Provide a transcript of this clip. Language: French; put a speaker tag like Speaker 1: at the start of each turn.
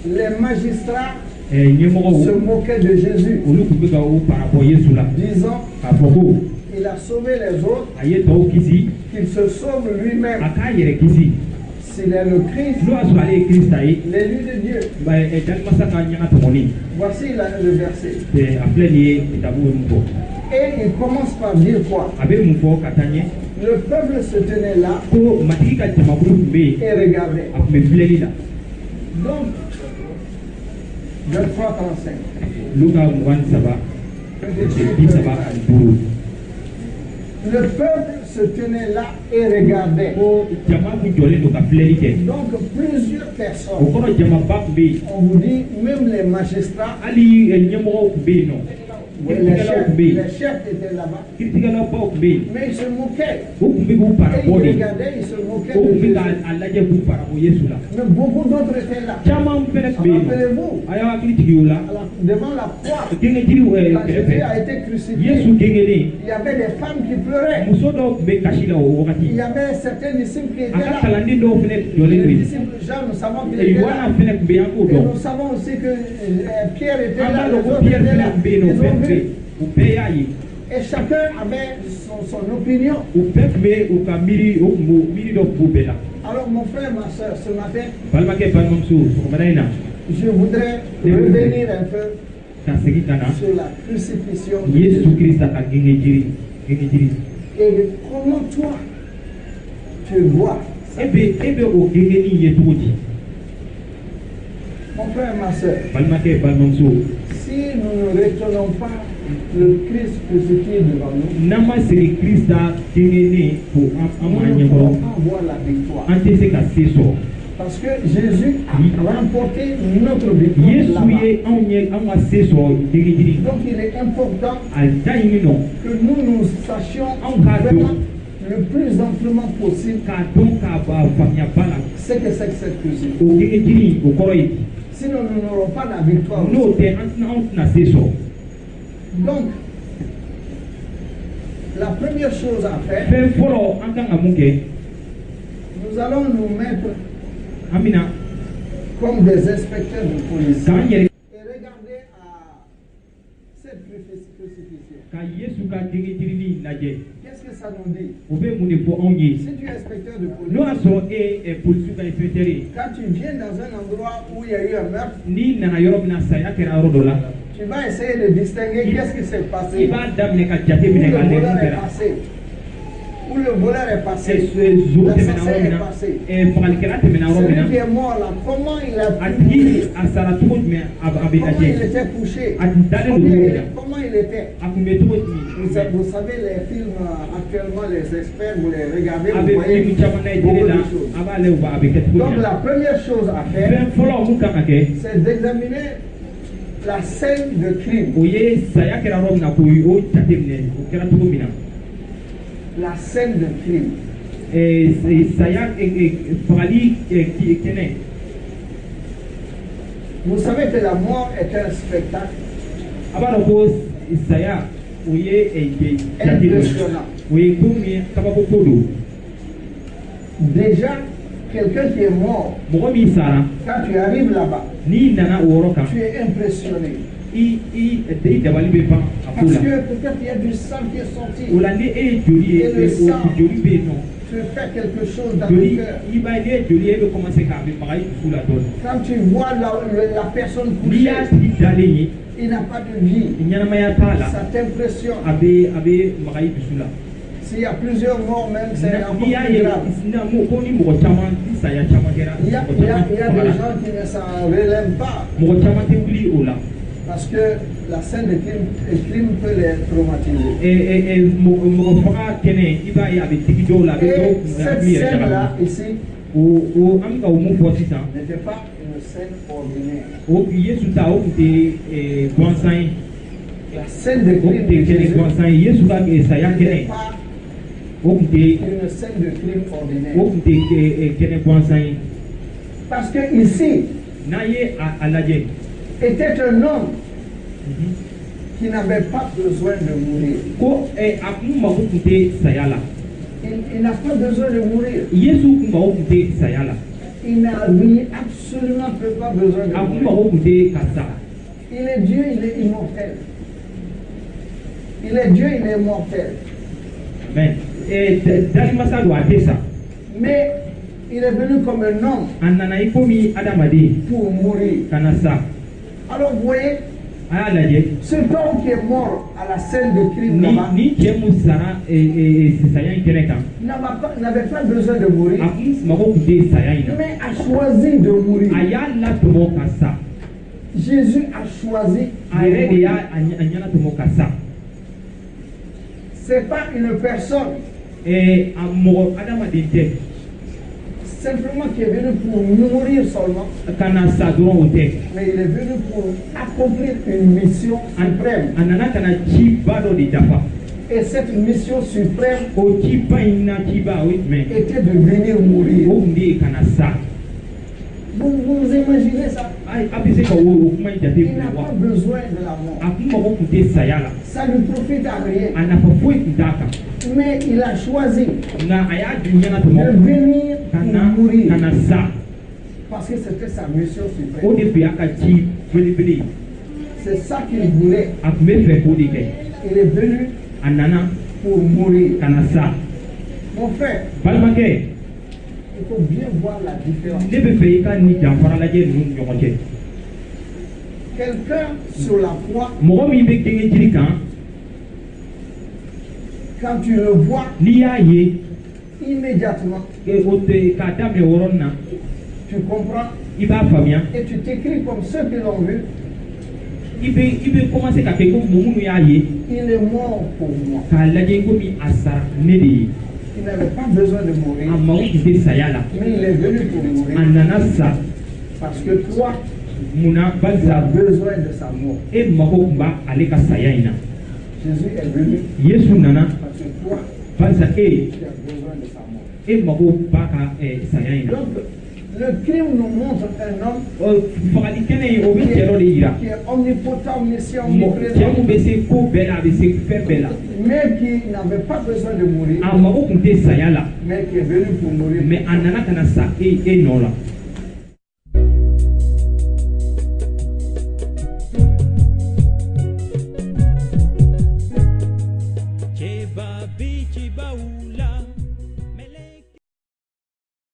Speaker 1: Les magistrats se moquaient de Jésus, disant il a sauvé les autres, qu'il se sauve lui-même. S'il est le Christ, l'élu de Dieu. Voici le verset. Et il commence par dire quoi? Le peuple se tenait là et regardait. Donc, 23-35. Le peuple se tenait là et regardait. Donc plusieurs personnes. On vous dit, même les magistrats, les chefs étaient là-bas. Mais ils se moquaient. Et ils regardaient, ils se moquaient de Jésus. Mais beaucoup d'autres étaient là. Rappelez-vous, devant la croix, quand Jésus a été crucifié, il y avait des femmes qui pleuraient. Il y avait certains disciples qui étaient là. Les disciples Jean, nous savons qu'il était là. Et nous savons aussi que Pierre était là, les autres étaient là. Ils ont vu. Et chacun avait son opinion. Alors mon frère, ma soeur, ce matin, je voudrais revenir un peu sur la crucifixion de Jésus. Et comment toi tu vois ça? Mon frère, ma soeur, si nous ne retenons pas le Christ crucifié devant nous, nous ne pourrons pas avoir la victoire. Parce que Jésus a remporté notre victoire là-bas. Donc il est important que nous sachions vraiment le plus amplement possible ce que c'est que cette crucifixion. Sinon nous n'aurons pas la victoire aussi. Donc, la première chose à faire, nous allons nous mettre comme des inspecteurs de police et regarder à cette crucifixion. Qu'est-ce que ça nous dit? Si tu es inspecteur de police, quand tu viens dans un endroit où il y a eu un meurtre, tu vas essayer de distinguer qu'est-ce qui s'est passé. Où le voleur est passé, l'assassin est passé. Celui qui est mort là, comment il a pu mourir? Comment il était couché? Comment il était? Vous savez, les films actuellement, les experts, vous les regardez, vous voyez beaucoup de choses. Donc la première chose à faire, c'est d'examiner la scène de crime. La scène de crime. Vous savez que la mort est un spectacle impressionnant. Déjà, quelqu'un qui est mort, quand tu arrives là-bas, tu es impressionné. Parce que peut-être il y a du sang qui est sorti. Et le sang, tu fais quelque chose dans le cœur. Quand tu vois la personne couchée, il n'a pas de vie. Ça t'impressionne. S'il y a plusieurs morts même, c'est encore plus grave. Il y a des gens qui ne s'en relèvent pas. Parce que la scène de crime peut les traumatiser. Et cette scène-là, ici, n'était pas une scène ordinaire. La scène de crime n'était pas
Speaker 2: une scène de crime ordinaire. Parce que ici, était un homme qui n'avait pas besoin de mourir. Il n'a pas besoin de mourir. Il n'a absolument pas besoin de mourir. Il est Dieu, il est immortel. Il est Dieu, il est immortel. Mais il est venu comme un homme pour mourir. Alors vous voyez, cet homme qui est mort à la scène de crime là-bas n'avait pas besoin de mourir, mais a choisi de mourir. Jésus a choisi de mourir. Ce n'est pas une personne simplement qui est venu pour mourir seulement, mais il est venu pour accomplir une mission suprême. Et cette mission suprême était de venir mourir. Vous imaginez ça? Il n'a pas besoin de la mort. Ça ne profite à rien. Mais il a choisi de venir pour mourir. Parce que c'était sa mission suprême. C'est ça qu'il voulait. Il est venu pour mourir. Mon frère, il faut bien voir la différence. Quelqu'un sur la croix, quand tu le vois, immédiatement, tu comprends et tu t'écris comme ceux qui l'ont vu. Il est mort pour moi. Il n'avait pas besoin de mourir, mais il est venu pour mourir. Parce que toi, tu as besoin de sa mort. Jésus est venu parce que toi, tu as besoin de sa mort. Donc, le crime nous montre un homme qui est omnipotent, omniscient, omniprésent, mais qui n'avait pas besoin de mourir, mais qui est venu pour mourir.
Speaker 1: Cheba bichi baula